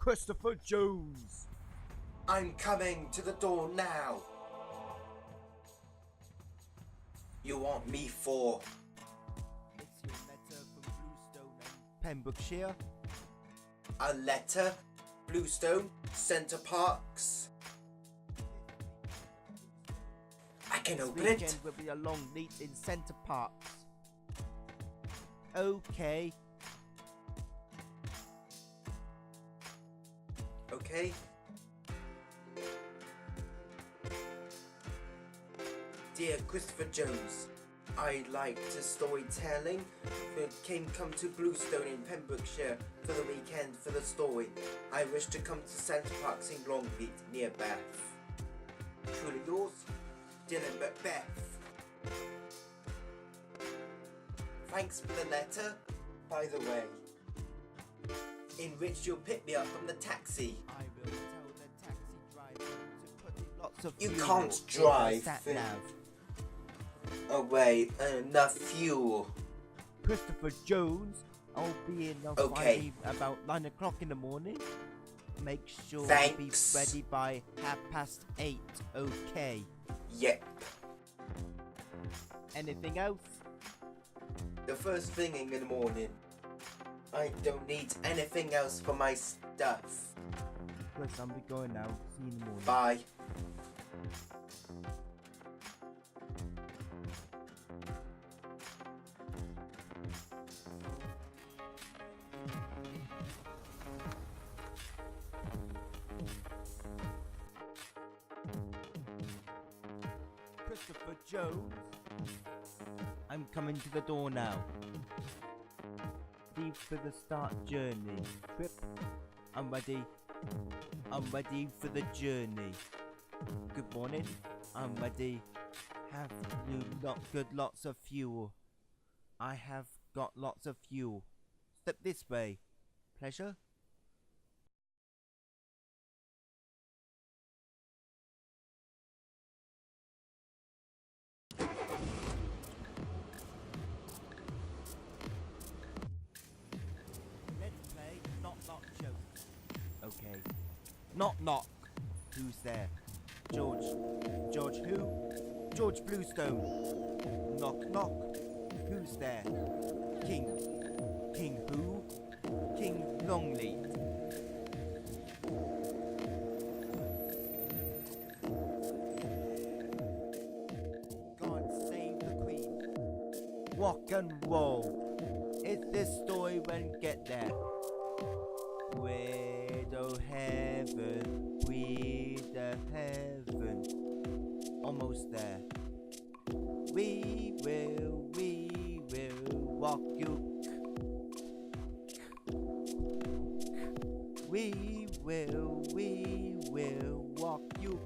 Christopher Jones. I'm coming to the door now. You want me for? It's your letter from Bluestone and Pembrokeshire. A letter? Bluestone? Centre Parcs? I can This open weekend it. will be a long meet in Centre Parcs. Okay. Okay. Dear Christopher Jones, I like to storytelling. Come to Bluestone in Pembrokeshire for the weekend for the story. I wish to come to Centre Parcs in Longleat near Bath. Truly yours, Dylan Macbeth. Thanks for the letter, by the way, in which you'll pick me up from the taxi. I will tell the taxi driver to put in lots of You fuel can't in the drive sat-nav. away enough fuel. Christopher Jones, I'll be in on Okay. Friday about 9 o'clock in the morning. Make sure Thanks. to be ready by 8:30, okay? Yep. Anything else? The first thing in the morning. I don't need anything else for my stuff. Chris, I'm be going now. See you in the morning. Bye. Christopher Jones, I'm coming to the door now. Leave for the start journey. Trip, I'm ready. I'm ready for the journey. Good morning, I'm ready. Have you lots of fuel? I have got lots of fuel. Step this way. Pleasure? Let's play knock knock jokes. Okay. Knock knock. Who's there? George. George who? George Bluestone. Knock knock. Who's there? King. King who? King Longleat. God save the Queen. Rock and roll. It's this story when get there. Widow heaven, widow heaven. Almost there. We will rock you. We will rock you.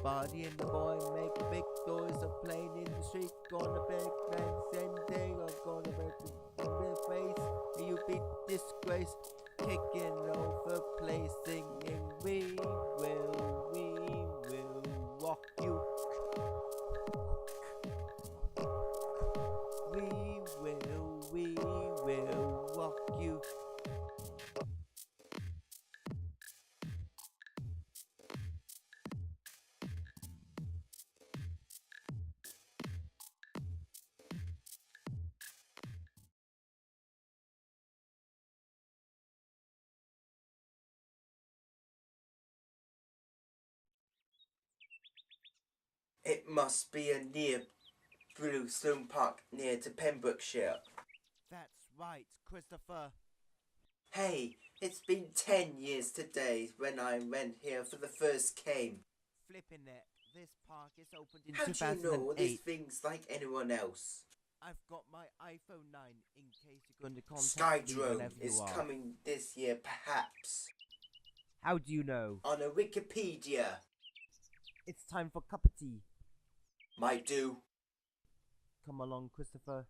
Body and the boy make a big noise of playing in the street. Gonna big man sending, I'm gonna break the face. You be disgraced, kicking over place, singing. We will rock you. We will rock you. It must be a near Bluestone Park near to Pembrokeshire. That's right, Christopher. Hey, it's been 10 years today when I went here for the first game. Flipping it. This park is opened in How do 2008. you know these things like anyone else? I've got my iPhone 9 in case you're going to contact me Skydrome whenever you is are. coming this year, perhaps. How do you know? On a Wikipedia. It's time for cup of tea. Might do. Come along, Christopher.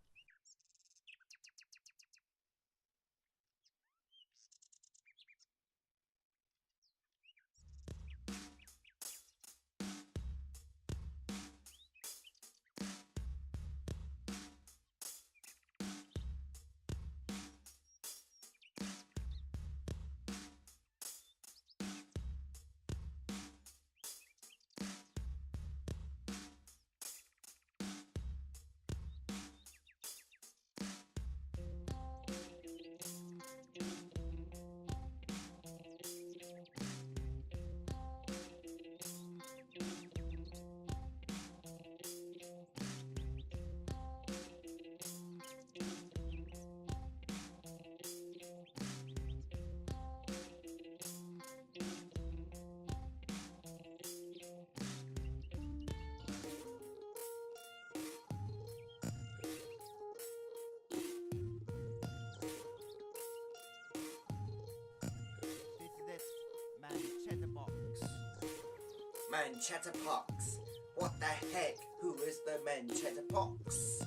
Manchester Parcs. What the heck? Who is the Manchester Parcs?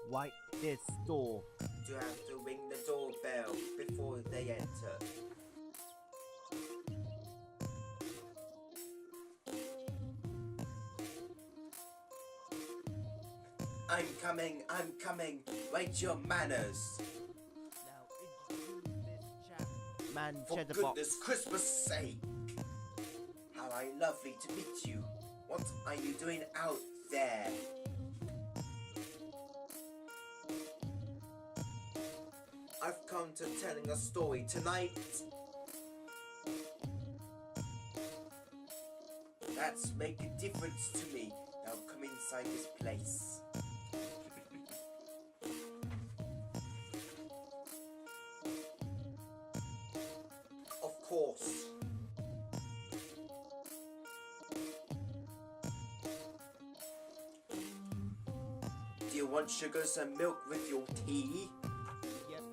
Right this door. You have to ring the doorbell before they enter. I'm coming. Wait your manners. Now introduce this chap. For Manchester goodness Parcs. Christmas sake. How lovely to meet you. What are you doing out there? I've come to telling a story tonight. That's make a difference to me. Now come inside this place. Of course. Do you want sugars and milk with your tea? Yep.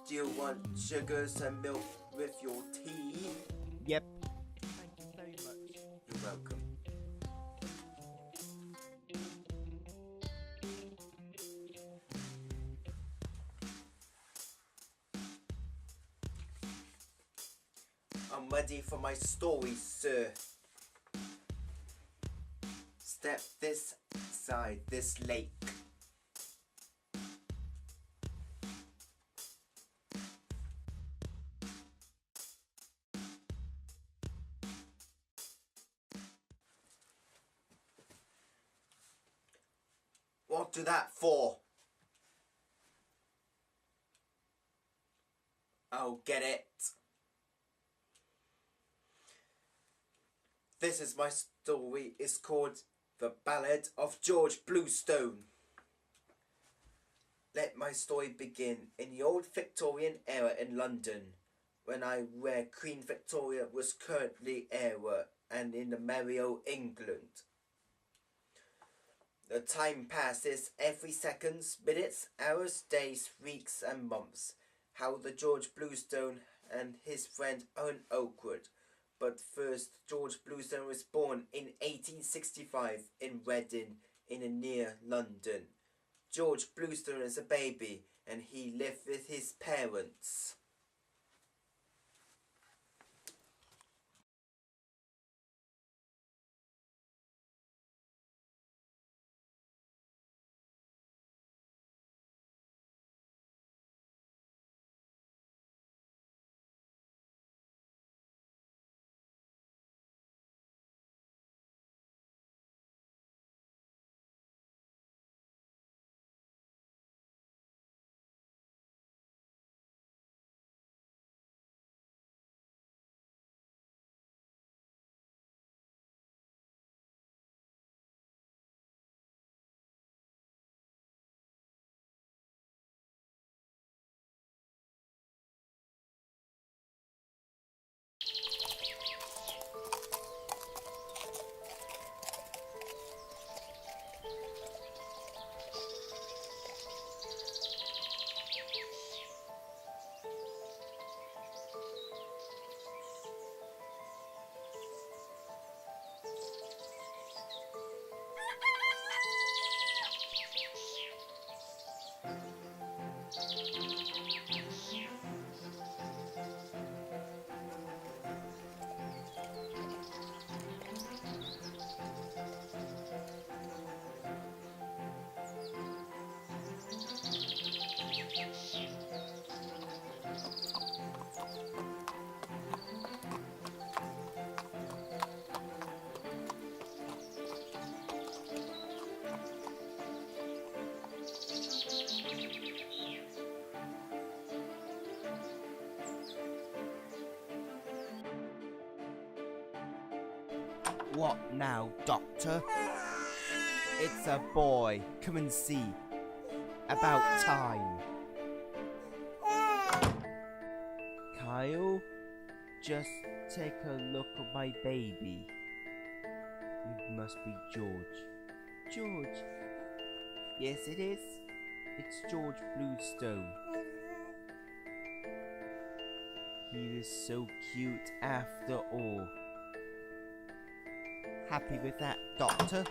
Do you want sugars and milk with your tea? Yep. Thank you very much. You're welcome. I'm ready for my story, sir. Step this side, this lake. What do that for? Oh, get it. This is my story. It's called The Ballad of George Bluestone. Let my story begin in the old Victorian era in London, where Queen Victoria was currently heir, and in the merry old England. The time passes every seconds, minutes, hours, days, weeks and months. How the George Bluestone and his friend Owen Oakwood. But first, George Bluestone was born in 1865 in Reading, in near London. George Bluestone is a baby, and he lived with his parents. What now, Doctor? It's a boy. Come and see. About time. Kyle, just take a look at my baby. It must be George. George? Yes, it is. It's George Bluestone. He is so cute after all. Happy with that, Doctor?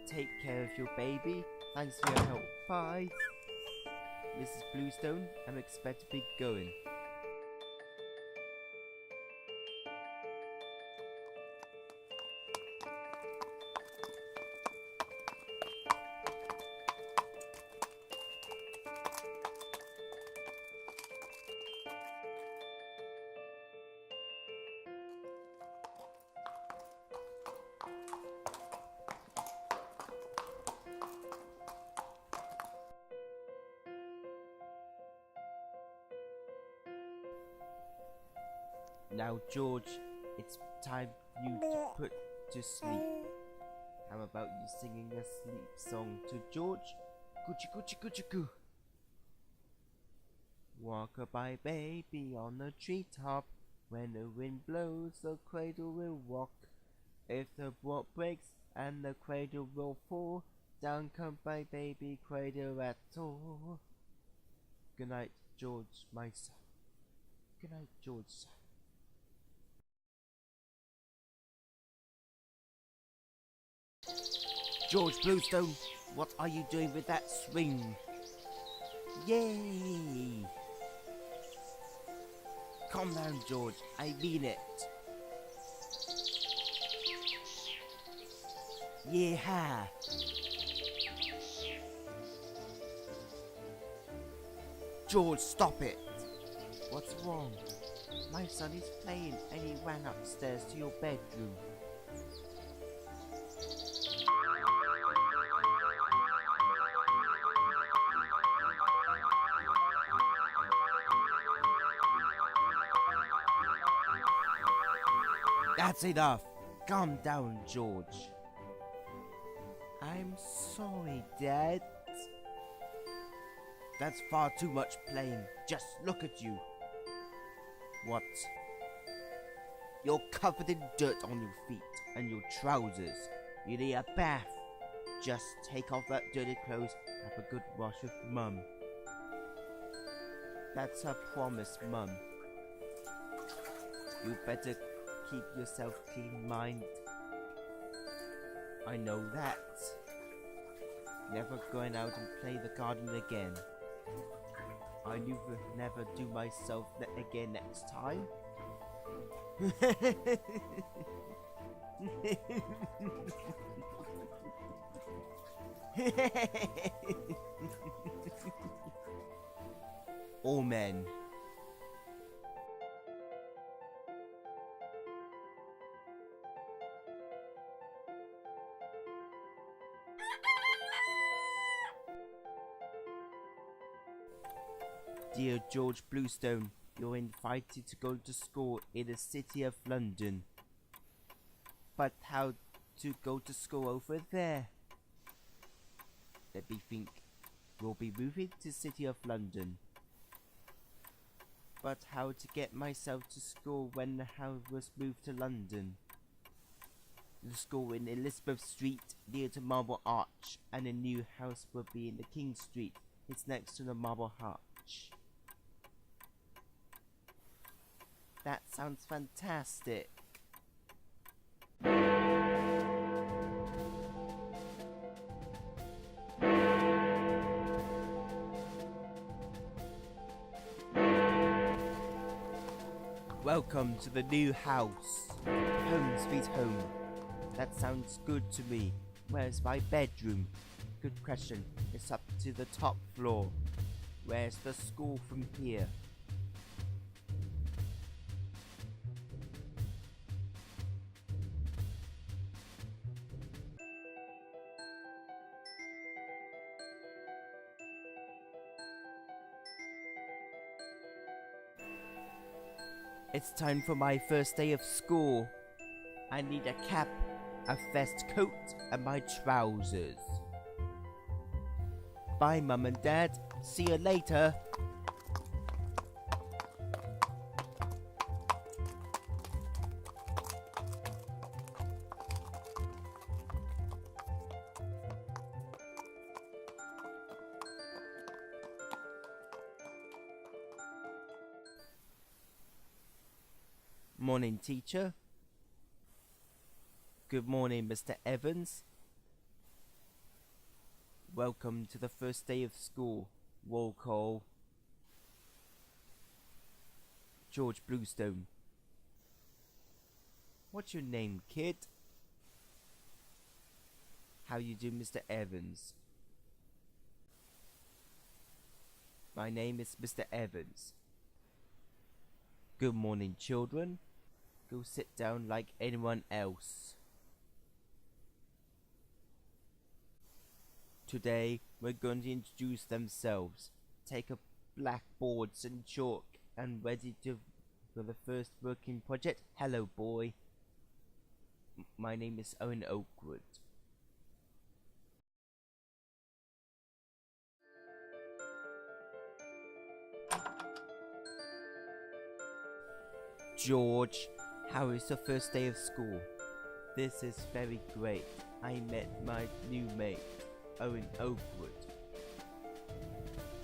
Take care of your baby. Thanks for your help. Bye. Mrs. Bluestone, I'm expected to be going. Now, George, it's time for you to put to sleep. How about you singing a sleep song to George? Coochie coochie coochie coo. Walk-a-bye baby on the treetop. When the wind blows, the cradle will rock. If the board breaks and the cradle will fall, down come my baby cradle at all. Good night, George, my son. Good night, George. George Bluestone, what are you doing with that swing? Yay! Calm down, George. I mean it. Yeah. George, stop it. What's wrong? My son is playing and he ran upstairs to your bedroom. That's enough. Calm down, George. I'm sorry, Dad. That's far too much playing. Just look at you. What? You're covered in dirt on your feet and your trousers. You need a bath. Just take off that dirty clothes, have a good wash with Mum. That's a promise, Mum. You better keep yourself clean, mind. I know that. Never going out and play the garden again. I knew would never do myself again next time. All men. Dear George Bluestone, you're invited to go to school in the city of London. But how to go to school over there? Let me think. We'll be moving to city of London. But how to get myself to school when the house was moved to London? The school in Elizabeth Street near to Marble Arch, and a new house will be in the King Street. It's next to the Marble Arch. That sounds fantastic. Welcome to the new house. Home sweet home. That sounds good to me. Where's my bedroom? Good question. It's up to the top floor. Where's the school from here? It's time for my first day of school. I need a cap, a vest coat, and my trousers. Bye, Mum and Dad. See you later. Morning, teacher. Good morning, Mr. Evans. Welcome to the first day of school. Roll call. George Bluestone. What's your name, kid? How you do, Mr. Evans? My name is Mr. Evans. Good morning, children. Go sit down like anyone else. Today, we're going to introduce themselves. Take up blackboards and chalk and ready for the first working project. Hello, boy. My name is Owen Oakwood. George, how is the first day of school? This is very great. I met my new mate, Owen Oakwood.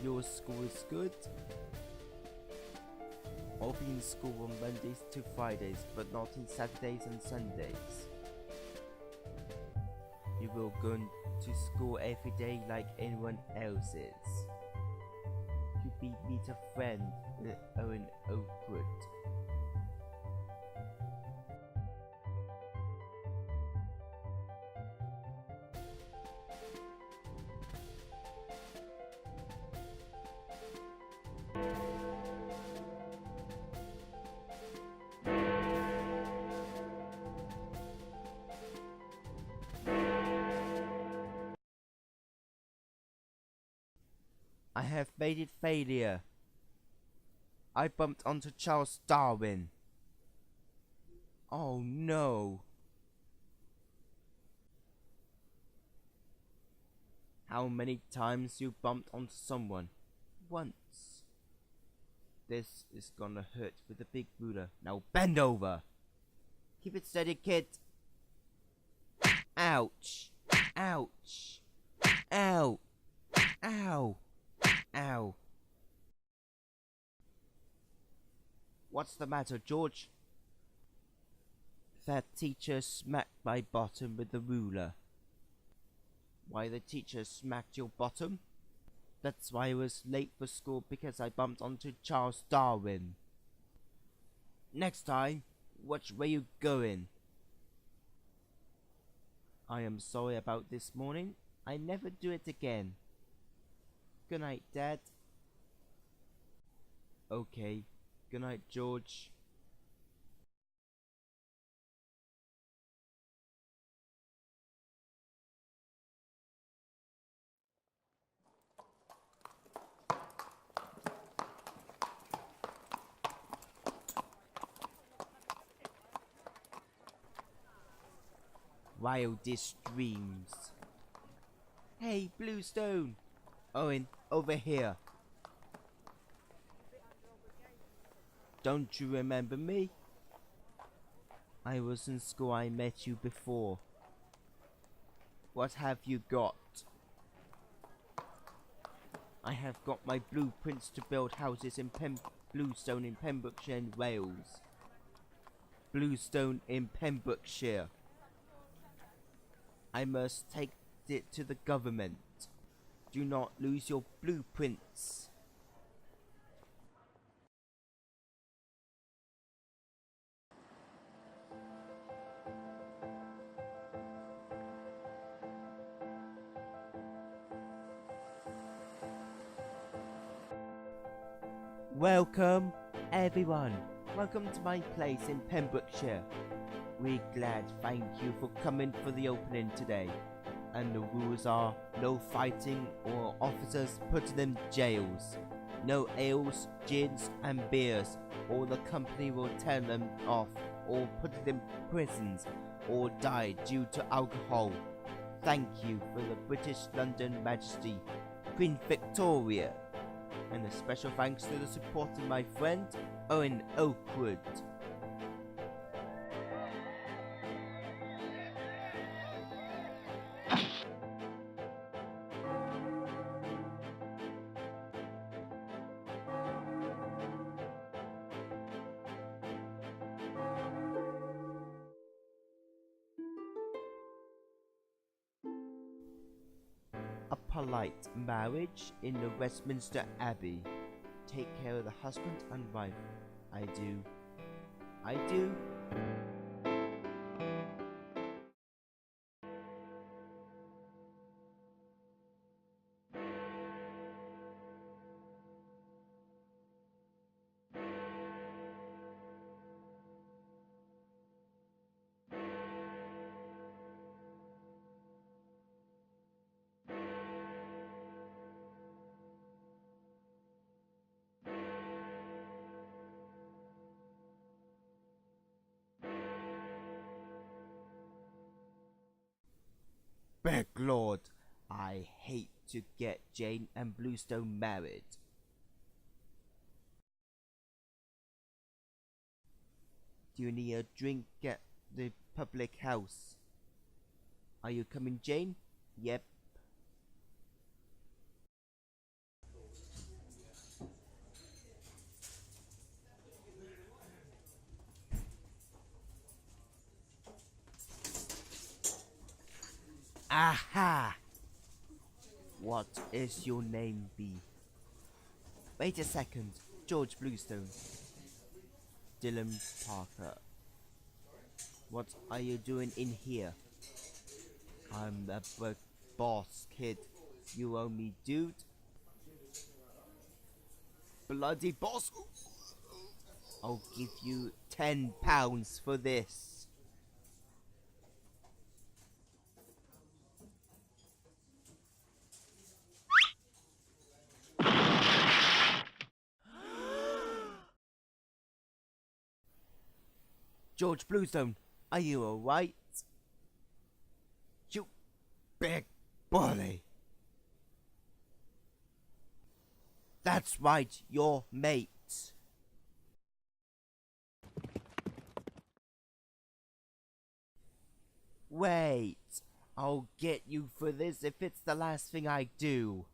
Your school is good? I'll be in school on Mondays to Fridays, but not on Saturdays and Sundays. You will go to school every day like anyone else is. You meet a friend with Owen Oakwood. I have made it failure. I bumped onto Charles Darwin. Oh no. How many times you bumped onto someone? Once. This is gonna hurt with a big ruler. Now bend over. Keep it steady, kid. Ouch. Ouch. Ow. Ow. Ow. What's the matter, George? That teacher smacked my bottom with the ruler. Why the teacher smacked your bottom? That's why I was late for school, because I bumped onto Charles Darwin. Next time, watch where you're going. I am sorry about this morning. I never do it again. Good night, Dad. Okay. Good night, George. Wildest dreams. Hey, Bluestone. Owen, over here. Don't you remember me? I was in school. I met you before. What have you got? I have got my blueprints to build houses in Bluestone in Pembrokeshire and Wales. Bluestone in Pembrokeshire. I must take it to the government. Do not lose your blueprints. Welcome, everyone. Welcome to my place in Pembrokeshire. We're glad, thank you for coming for the opening today. And the rules are no fighting or officers put in jails. No ales, gins and beers, or the company will tell them off or put them in prisons or die due to alcohol. Thank you for the British London Majesty, Queen Victoria. And a special thanks to the support of my friend, Owen Oakwood. a polite marriage in the Westminster Abbey. Take care of the husband and wife. I do. I do. Big Lord, I hate to get Jane and Bluestone married. Do you need a drink at the public house? Are you coming, Jane? Yep. Aha! What is your name be? Wait a second. George Bluestone. Dylan Parker. What are you doing in here? I'm the big boss, kid. You owe me, dude. Bloody boss. I'll give you £10 for this. George Bluestone, are you alright? You big bully. That's right, your mate. Wait, I'll get you for this if it's the last thing I do.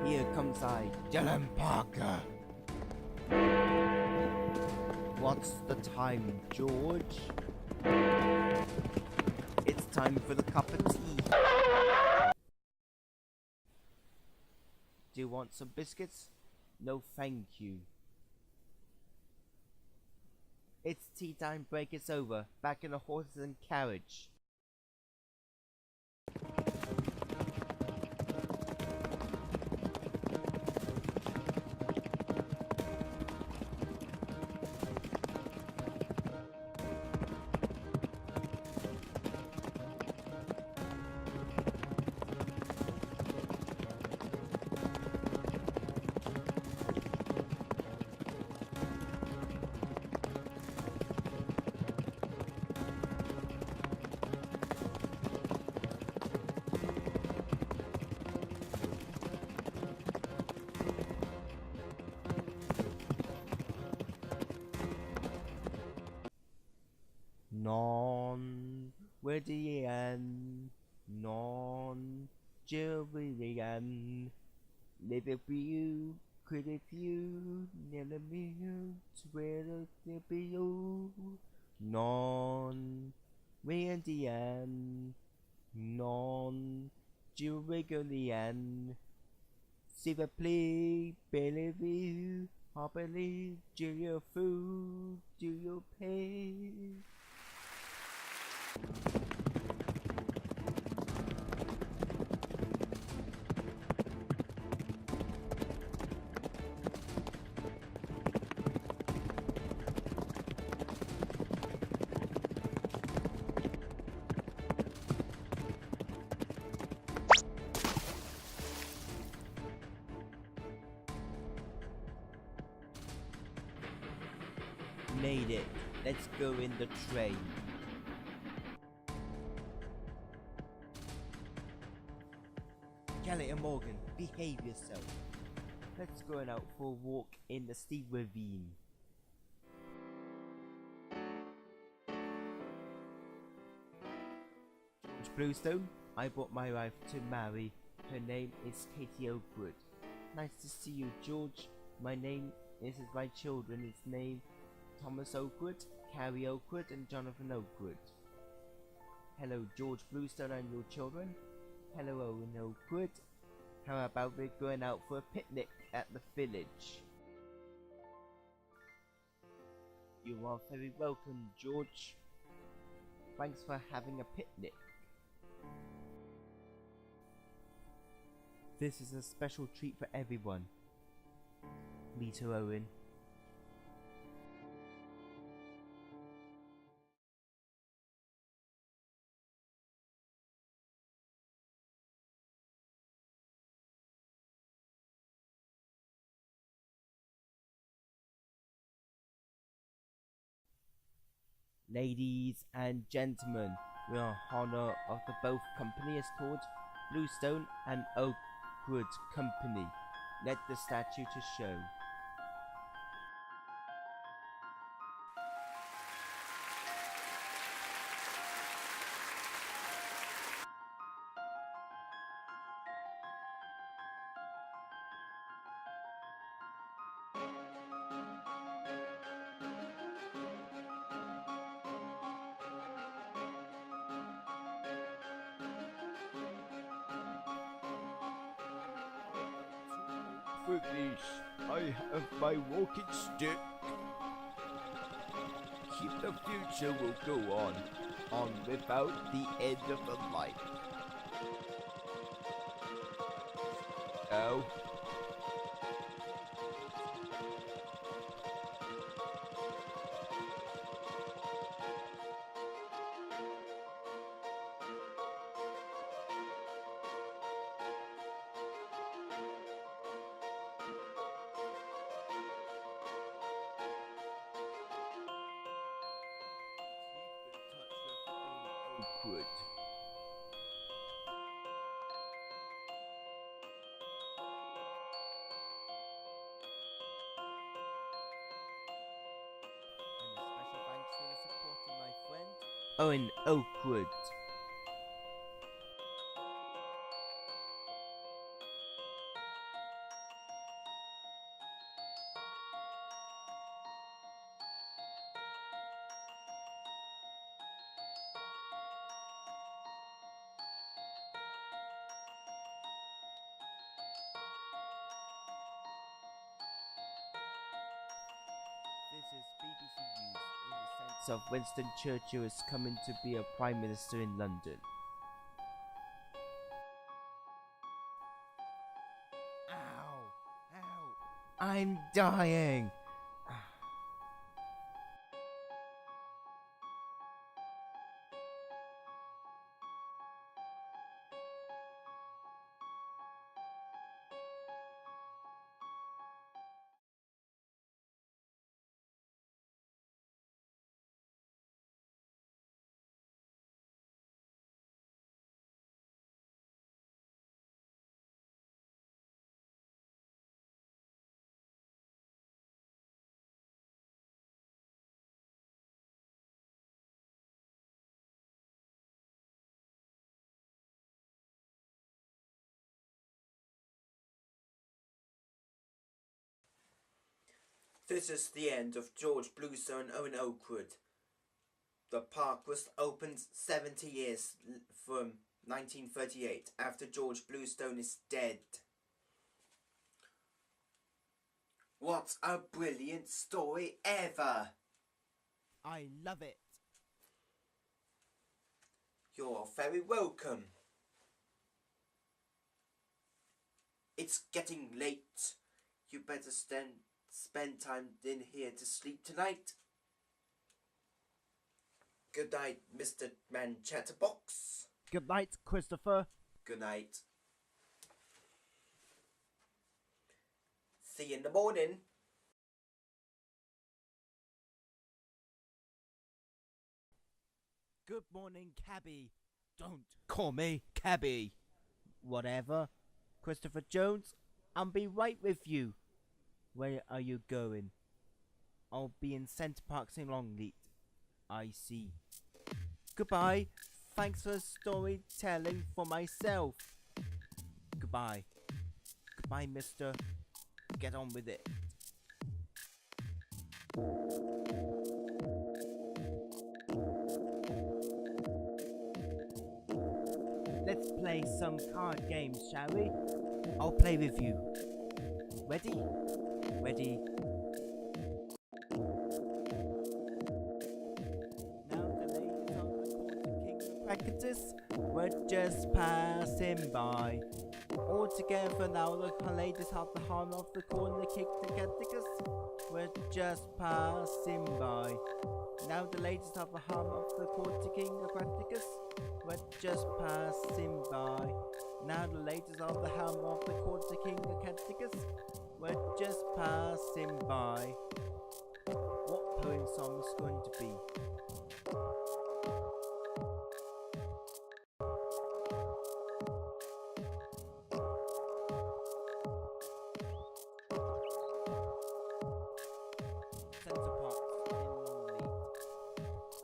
Here comes I, Dylan Parker. What's the time, George? It's time for the cup of tea. Do you want some biscuits? No, thank you. It's tea time, break is over. Back in the horses and carriage. Non Radian Non Julian Live if you could if you never knew where to be you Non Radian Non Julian S'il vous plaît, believe you, I believe, do your food, do your pay. Made it. Let's go in the train. Kelly and Morgan, behave yourself. Let's go out for a walk in the steep ravine. Bluestone. I brought my wife to marry. Her name is Katie Oakwood. Nice to see you, George. My name is my children's name, Thomas Oakwood, Carrie Oakwood, and Jonathan Oakwood. Hello, George Bluestone and your children. Hello, Owen Oakwood. How about we going out for a picnic at the village? You are very welcome, George. Thanks for having a picnic. This is a special treat for everyone. Lita Owen. Ladies and gentlemen, we are honor of the both company is called Bluestone and Oakwood Company. Let the statue to show. For this, I have my walking stick. Keep the future will go on without the end of the light. Now, Oakwood. And a special thanks for the support of my friend Owen Oakwood. This is BBC News in the sense of Winston Churchill is coming to be a Prime Minister in London. Ow! Ow! I'm dying! This is the end of George Bluestone and Owen Oakwood. The park was opened 70 years from 1938 after George Bluestone is dead. What a brilliant story ever! I love it! You're very welcome. It's getting late. You better spend time in here to sleep tonight. Good night, Mr. Man Chatterbox. Good night, Christopher. Good night. See you in the morning. Good morning, cabby. Don't call me cabby. Whatever. Christopher Jones, I'll be right with you. Where are you going? I'll be in Centre Parcs in Longleat. I see. Goodbye. thanks for storytelling for myself. Goodbye. Goodbye, mister. Get on with it. Let's play some card games, shall we? I'll play with you. Ready? Ready. Now the ladies on the quarter king practice were just passing by. All together now the ladies of the harm of the corner kick the caticus were just passing by. Now the ladies of the harm of the quarter king Aquaticus were just passing by. Now the ladies of the harm of the quarter king Aquaticus were just passing by. What poem song is going to be?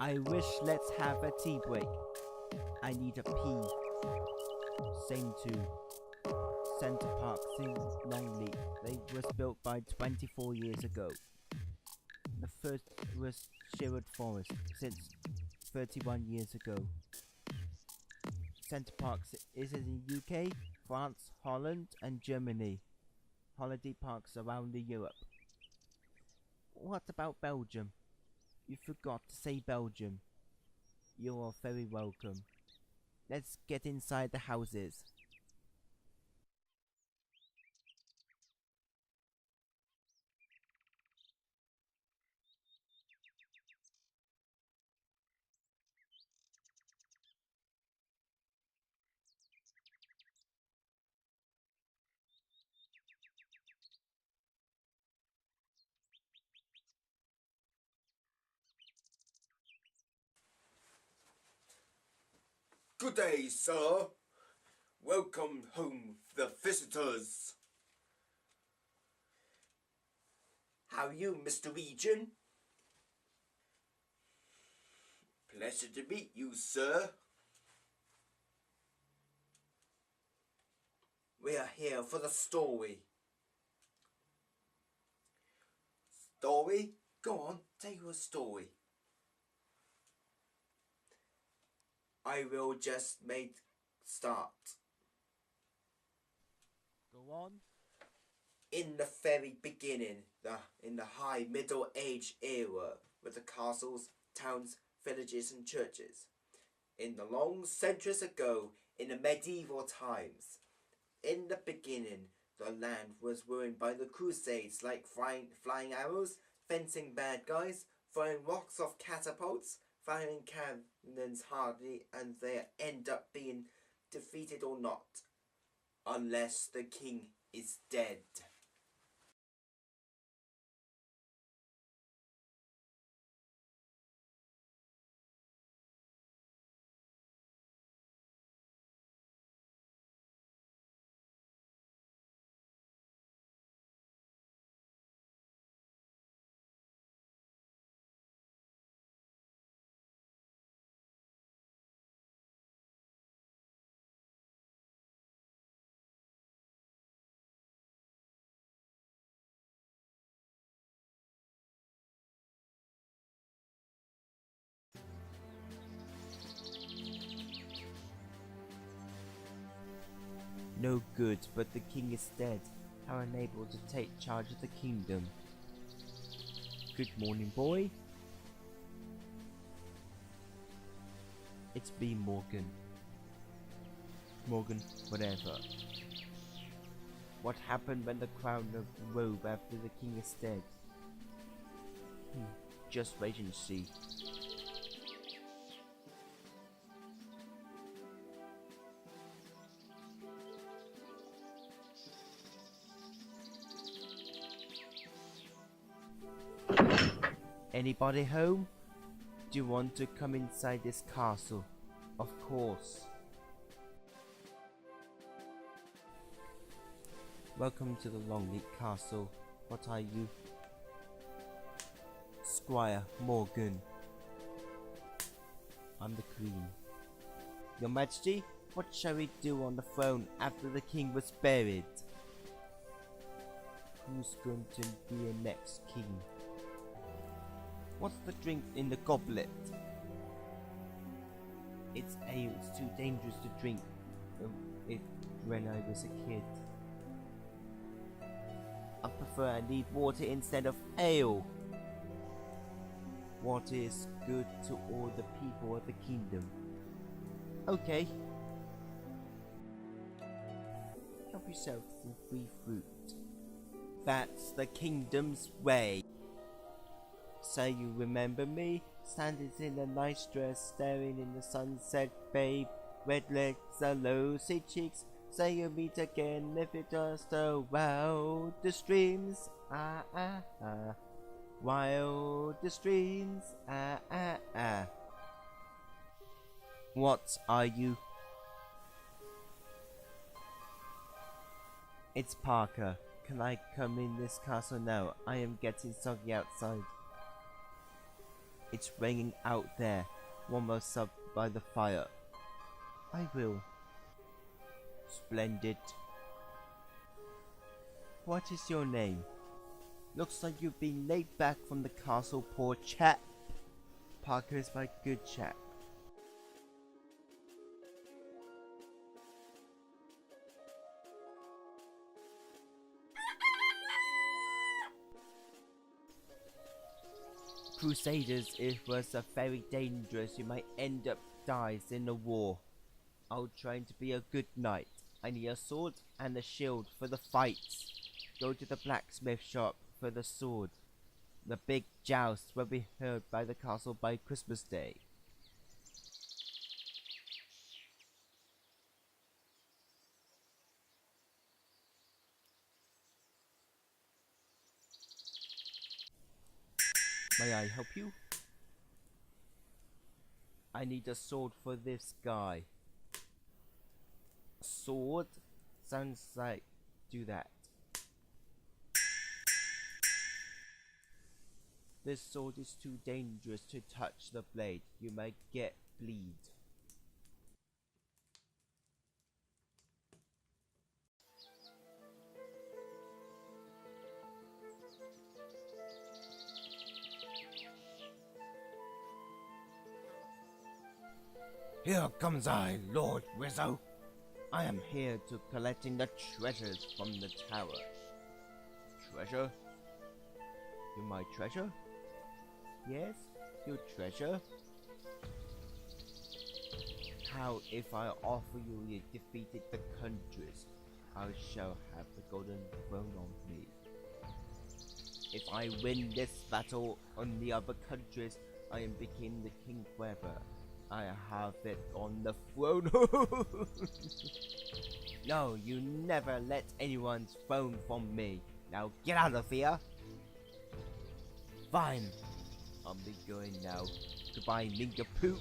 I wish let's have a tea break. I need a pee. Same to Center Parcs in Longleat. They was built by 24 years ago. The first was Sherwood Forest since 31 years ago. Center Parcs is in the UK, France, Holland and Germany. Holiday parks around Europe. What about Belgium? You forgot to say Belgium. You are very welcome. Let's get inside the houses. Good day, sir. Welcome home, the visitors. How are you, Mr. Regent? Pleasure to meet you, sir. We are here for the story. Story? Go on, tell you a story. I will just make start. Go on. In the very beginning, in the high Middle Age era, with the castles, towns, villages and churches. In the long centuries ago, in the medieval times. In the beginning, the land was ruined by the Crusades, like flying arrows, fencing bad guys, throwing rocks off catapults, firing cannons hardly, and they end up being defeated or not, unless the king is dead. No good, but the king is dead. How unable to take charge of the kingdom. Good morning, boy. It's me, Morgan. Morgan, whatever. What happened when the crown of robe after the king is dead? Just wait and see. Anybody home? Do you want to come inside this castle? Of course. Welcome to the Longleat Castle. What are you? Squire Morgan. I'm the queen. Your Majesty, what shall we do on the throne after the king was buried? Who's going to be the next king? What's the drink in the goblet? It's ale. It's too dangerous to drink when I was a kid. I prefer I need water instead of ale. Water is good to all the people of the kingdom. Okay. Help yourself some free fruit. That's the kingdom's way. So you remember me? Standing in a nice dress, staring in the sunset, babe. Red legs and rosy cheeks. Say you'll meet again if you just wild the streams. Ah ah ah. Wild the streams. Ah ah ah. What are you? It's Parker. Can I come in this castle now? I am getting soggy outside. It's raining out there. Warm us up by the fire. I will. Splendid. What is your name? Looks like you've been laid back from the castle, poor chap. Parker is my good chap. Crusaders, it was a very dangerous. You might end up dies in the war. I'll try to be a good knight. I need a sword and a shield for the fights. Go to the blacksmith shop for the sword. The big joust will be held by the castle by Christmas Day. May I help you? I need a sword for this guy. Sword? Sounds like do that. This sword is too dangerous to touch the blade. You might get bleed. Here comes I, Lord Rizzo. I am here to collecting the treasures from the tower. Treasure? You my treasure? Yes, your treasure? How if I offer you defeated the countries? I shall have the golden throne on me. If I win this battle on the other countries, I am becoming the king forever. I have it on the throne. No, you never let anyone's throne from me. Now get out of here. Fine. I'll be going now. Goodbye, Nincompoop.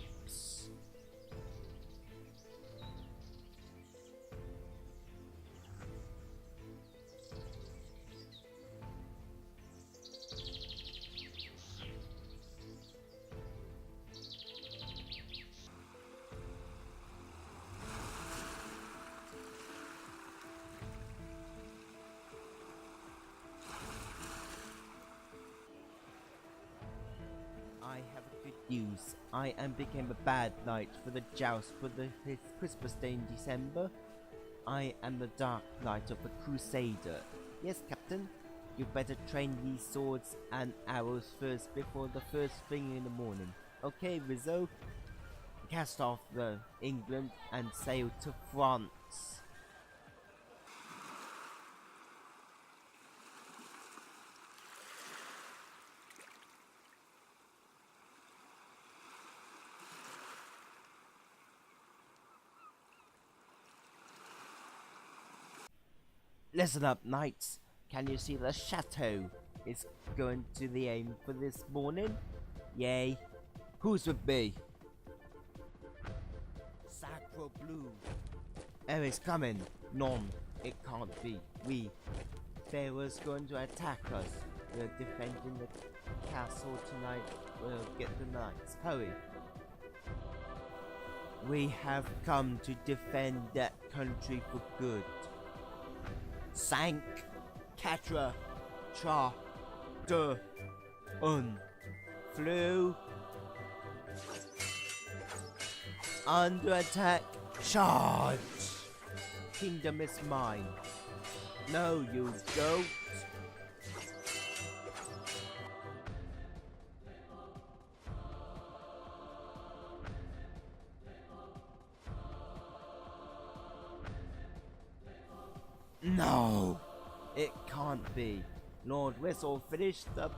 I have good news. I am became a bad knight for the joust for his Christmas Day in December. I am the Dark Knight of the Crusader. Yes, Captain. You better train these swords and arrows first before the first thing in the morning. Okay, Rizzo. Cast off the England and sail to France. Listen up, knights. Can you see the chateau is going to the aim for this morning? Yay. Who's with me? Sacro Blue. Oh, it's coming. None. It can't be. Pharaoh's going to attack us. We're defending the castle tonight. We'll get the knights. Hurry. We have come to defend that country for good. Sank, Catra, Tra, De, Un, Flew. Under attack, charge! Kingdom is mine. No, you don't. No! It can't be. Lord Whistle finished the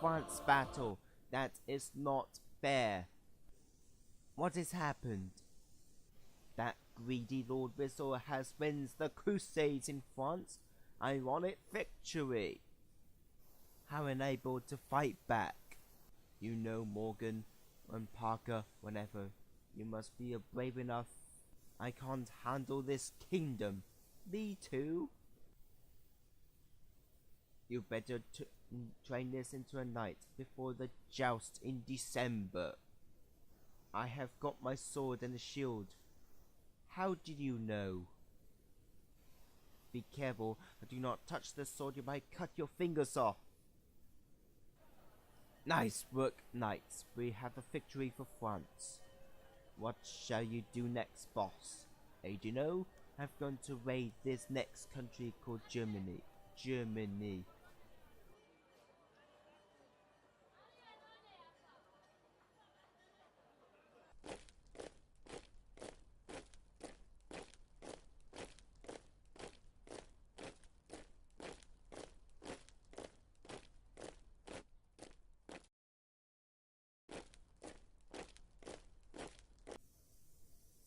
France battle. That is not fair. What has happened? That greedy Lord Whistle has wins the Crusades in France. Ironic victory. How unable to fight back. You know, Morgan and Parker, whenever. You must be brave enough. I can't handle this kingdom. Me too. You better train this into a night before the joust in December. I have got my sword and a shield. How did you know? Be careful, do not touch the sword, you might cut your fingers off. Nice work, knights. We have a victory for France. What shall you do next, boss? Do you know? I'm going to raid this next country called Germany. Germany.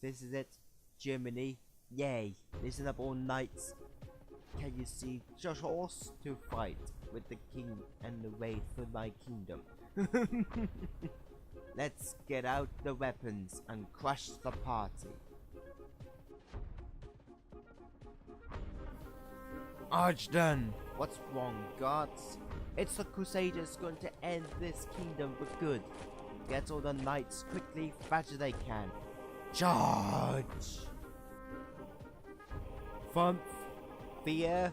This is it, Germany. Yay! Listen up, all knights. Can you see just horse to fight with the king and the raid for my kingdom? Let's get out the weapons and crush the party. Archden! What's wrong, guards? It's the Crusaders going to end this kingdom for good. Get all the knights quickly, fast as they can. Charge! Thump, fear,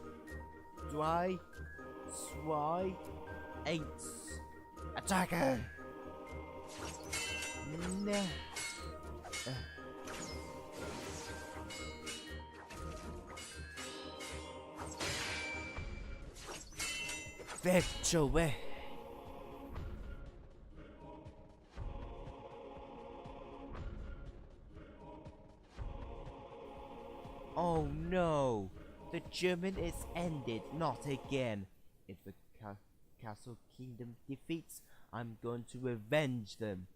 dry, swy, eights, attacker! Nah. Victory! Oh no! The German is ended, not again. If the Castle Kingdom defeats, I'm going to revenge them.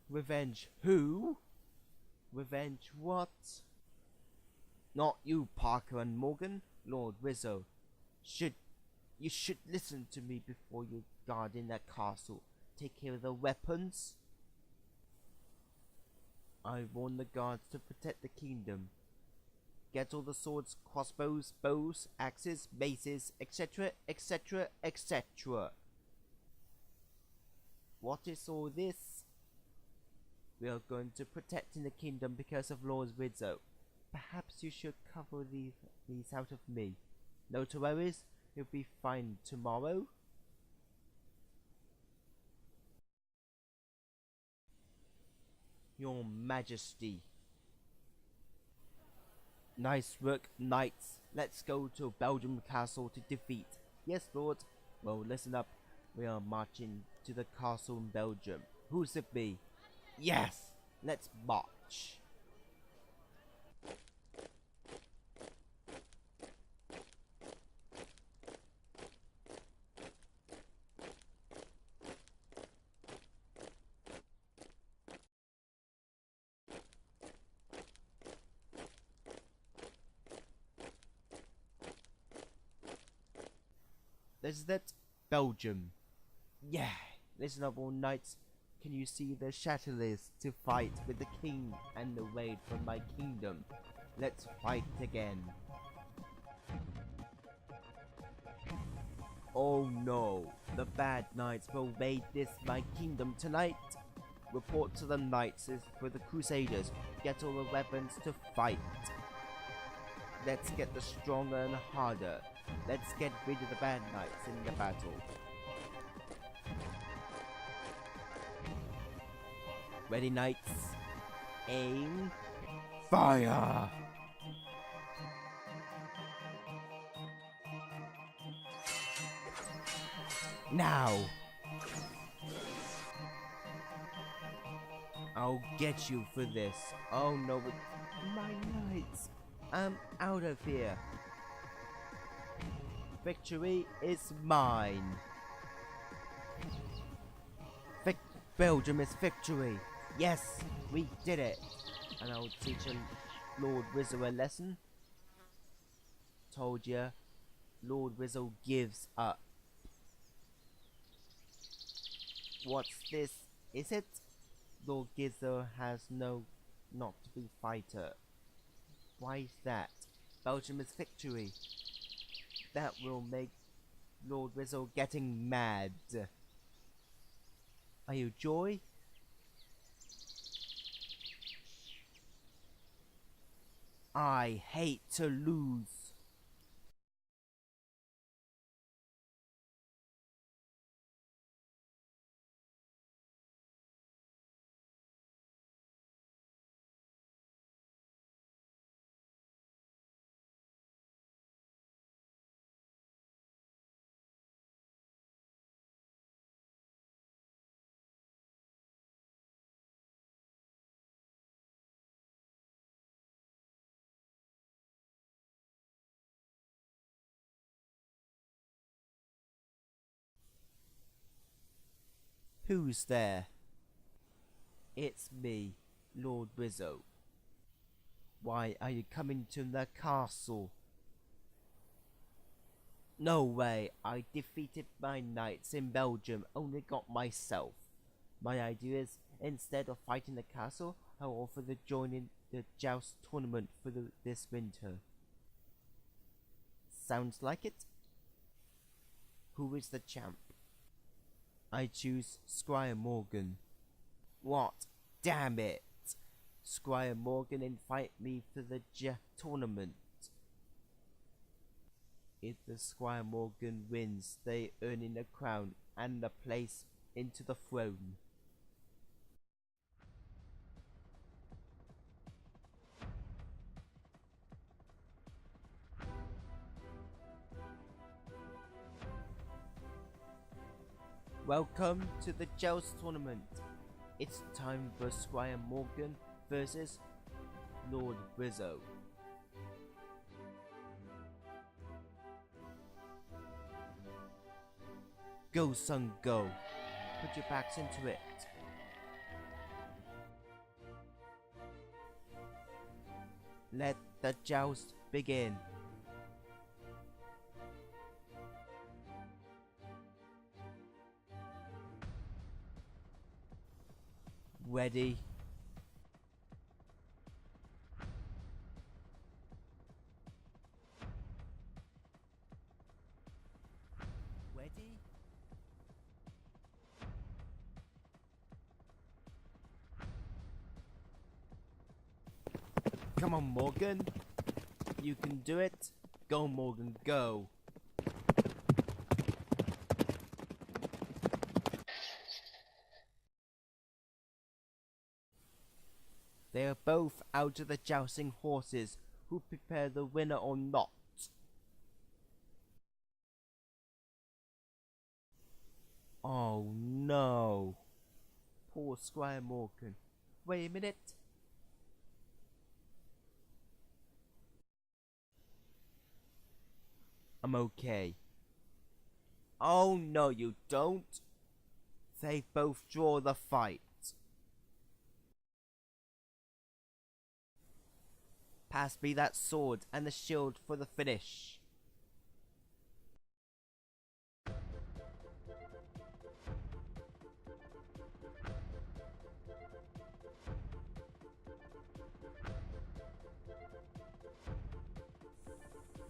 Revenge who? Revenge what? Not you, Parker and Morgan. Lord Rizzo. You should listen to me before you guard in that castle. Take care of the weapons. I warn the guards to protect the kingdom. Get all the swords, crossbows, bows, axes, maces, etc., etc., etc. What is all this? We are going to protect in the kingdom because of Lord Rizzo. Perhaps you should cover these out of me. No to worries, you'll be fine tomorrow. Your Majesty. Nice work, knights. Let's go to Belgium Castle to defeat. Yes, Lord. Well, listen up. We are marching to the castle in Belgium. Who's it be? Yes! Let's march. Is that Belgium? Yeah! Listen up, all knights. Can you see the Chatelains to fight with the king and the raid from my kingdom? Let's fight again. Oh no! The bad knights will raid this my kingdom tonight. report to the knights for the crusaders. Get all the weapons to fight. Let's get the stronger and harder. Let's get rid of the bad knights in the battle. Ready, knights? Aim. Fire! Now! I'll get you for this. Oh no, but my knights! I'm out of here. Victory is mine. Belgium is victory. Yes, we did it. And I'll teach Lord Rizzo a lesson. Told ya, Lord Rizzo gives up. What's this? Is it? Lord Rizzo has not to be fighter. Why is that? Belgium is victory. That will make Lord Rizzo getting mad. Are you Joy? I hate to lose. Who's there? It's me, Lord Rizzo. Why are you coming to the castle? No way, I defeated my knights in Belgium, only got myself. My idea is, instead of fighting the castle, I'll offer to join in the joust tournament for this winter. Sounds like it? Who is the champ? I choose Squire Morgan. What? Damn it! Squire Morgan invite me for the tournament. If the Squire Morgan wins, they earn in a crown and the place into the throne. Welcome to the joust tournament. It's time for Squire Morgan versus Lord Rizzo. Go, son, go. Put your backs into it. Let the joust begin. Ready? Ready? Come on, Morgan. You can do it. Go, Morgan, go. They are both out of the jousting horses. Who prepare the winner or not? Oh no. Poor Squire Morgan. Wait a minute. I'm okay. Oh no, you don't. They both draw the fight. Pass me that sword and the shield for the finish.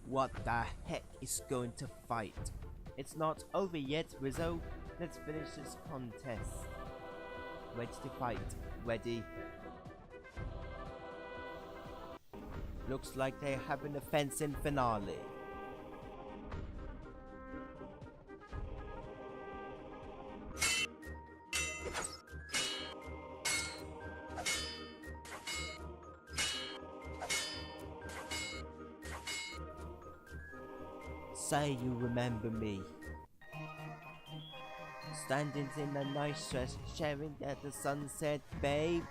What the heck is going to fight? It's not over yet, Rizzo. Let's finish this contest. Ready to fight. Ready. Looks like they're having a fencing finale. Say you remember me. Standing in a nice dress, staring at the sunset, babe.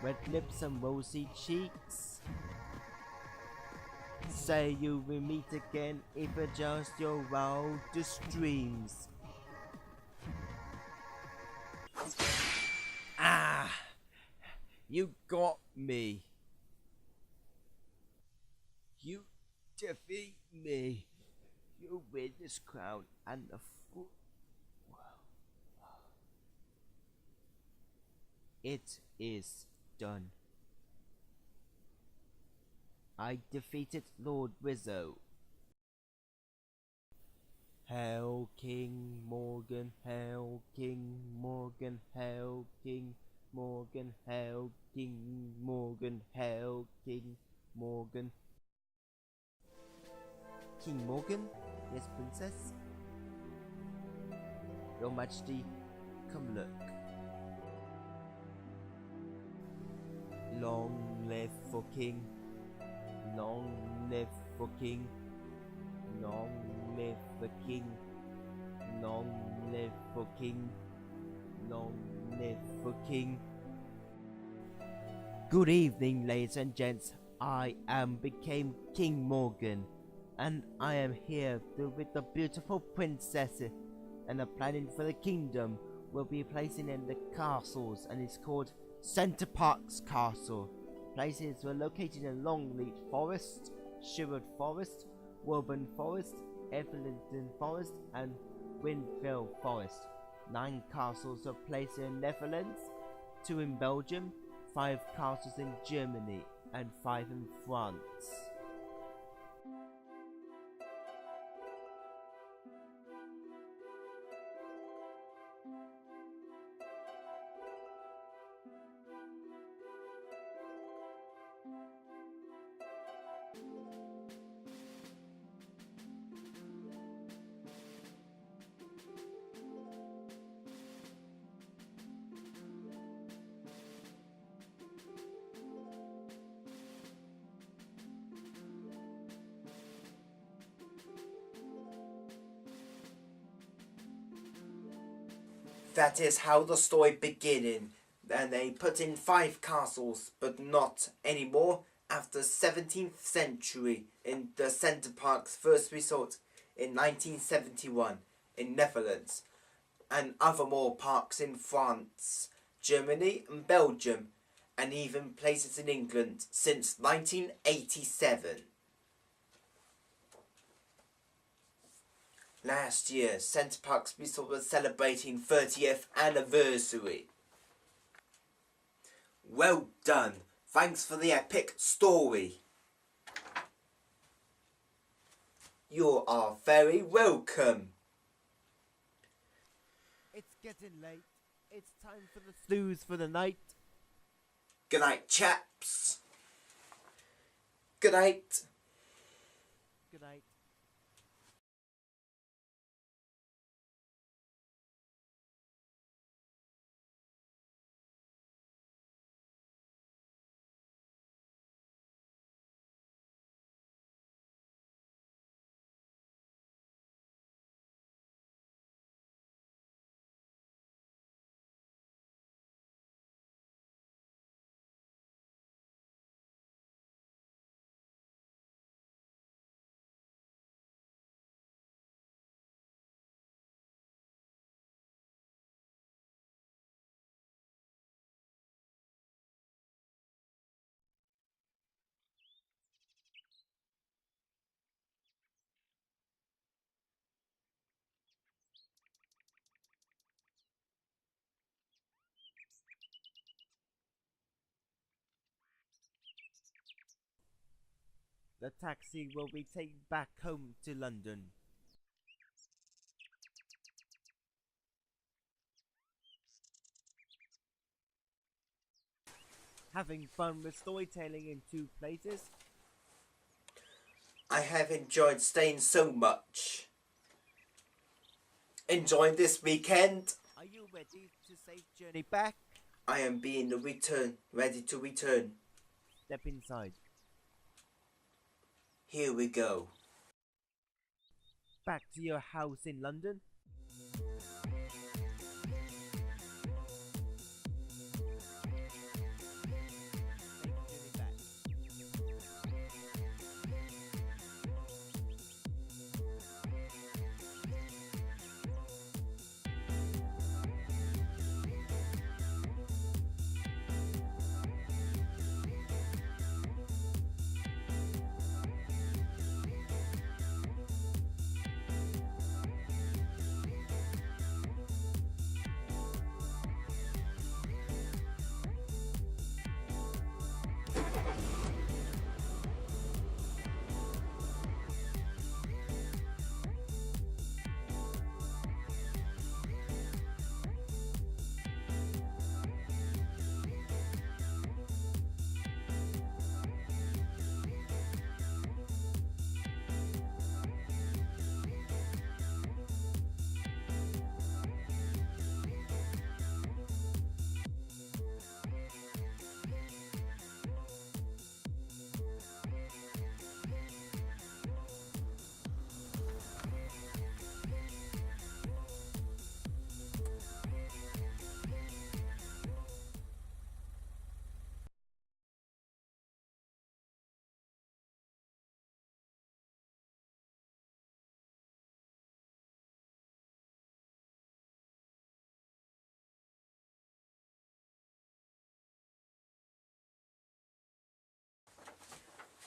Red lips and rosy cheeks. Say you will meet again if it's just your wildest dreams. Ah! You got me. You defeat me. You win this crown and the foot. It is done. I defeated Lord Rizzo. Hail King Morgan, hail King Morgan, hail King Morgan, hail King Morgan, hail King Morgan. King Morgan? Yes, Princess? Your Majesty, come look. Long live for King. Long live for King. Long live the King. Long live for King. Long live for King. Good evening, ladies and gents. I became King Morgan, and I am here with the beautiful princess, and the planning for the kingdom will be placing in the castles, and it's called Center Parcs Castle. Places were located in Longleat Forest, Sherwood Forest, Woburn Forest, Evelyn Forest, and Winfield Forest. 9 castles are placed in the Netherlands, 2 in Belgium, 5 castles in Germany, and 5 in France. That is how the story beginning. And they put in 5 castles, but not anymore after 17th century in the Center Parcs first resort in 1971 in Netherlands, and other more parks in France, Germany and Belgium, and even places in England since 1987. Last year, Center Parcs Resort was celebrating 30th anniversary. Well done. Thanks for the epic story. You are very welcome. It's getting late. It's time for the snooze for the night. Good night, chaps. Good night. Good night. The taxi will be taken back home to London. Having fun with storytelling in two places? I have enjoyed staying so much. Enjoying this weekend. Are you ready to safe journey back? I am being ready to return. Step inside. Here we go. Back to your house in London? Safe journey back.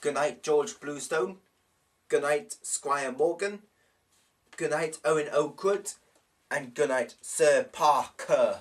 Good night, George Bluestone. Good night, Squire Morgan. Good night, Owen Oakwood. And good night, Sir Parker.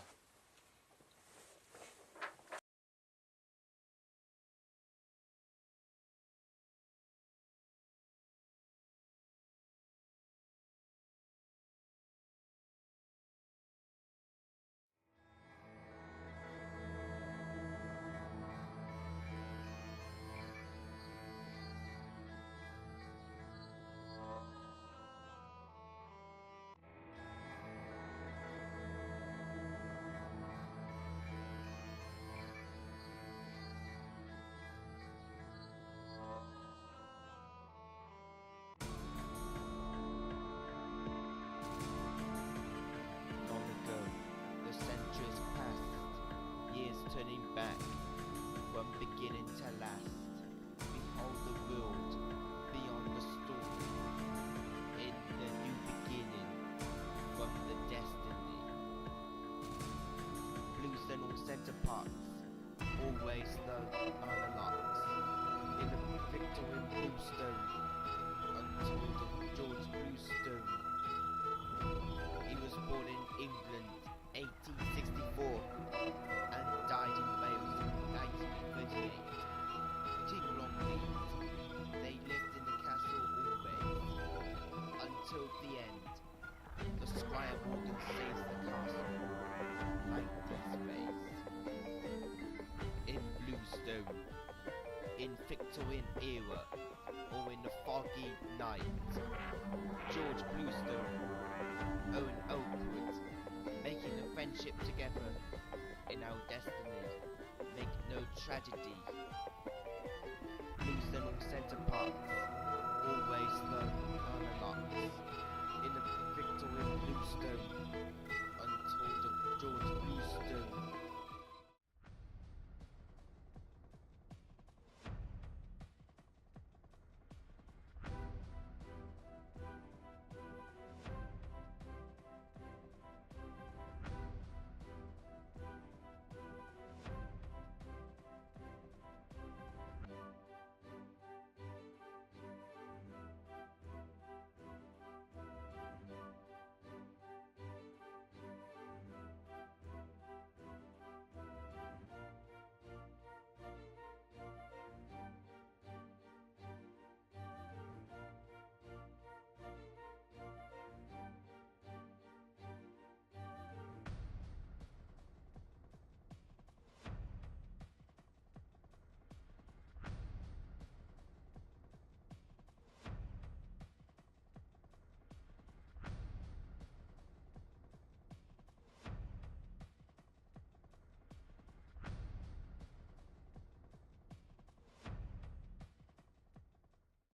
Long ago, the centuries passed, years turning back, from beginning to last. Behold the world beyond the storm, in the new beginning, from the destiny. Bluestone all center parts, always known monologues, in the Victorian Bluestone, untold of George Bluestone. He was born in England 1864 and died in Wales in 1938. King Longleat, they lived in the castle always, until the end. The Squire Morgan saves the castle, like this race. In Bluestone, in Victorian era, or in the foggy night, George Bluestone, Owen Oakwood, making a friendship together in our destiny, make no tragedy. Bluestone all center parts, always known monologues, in the Victorian Bluestone,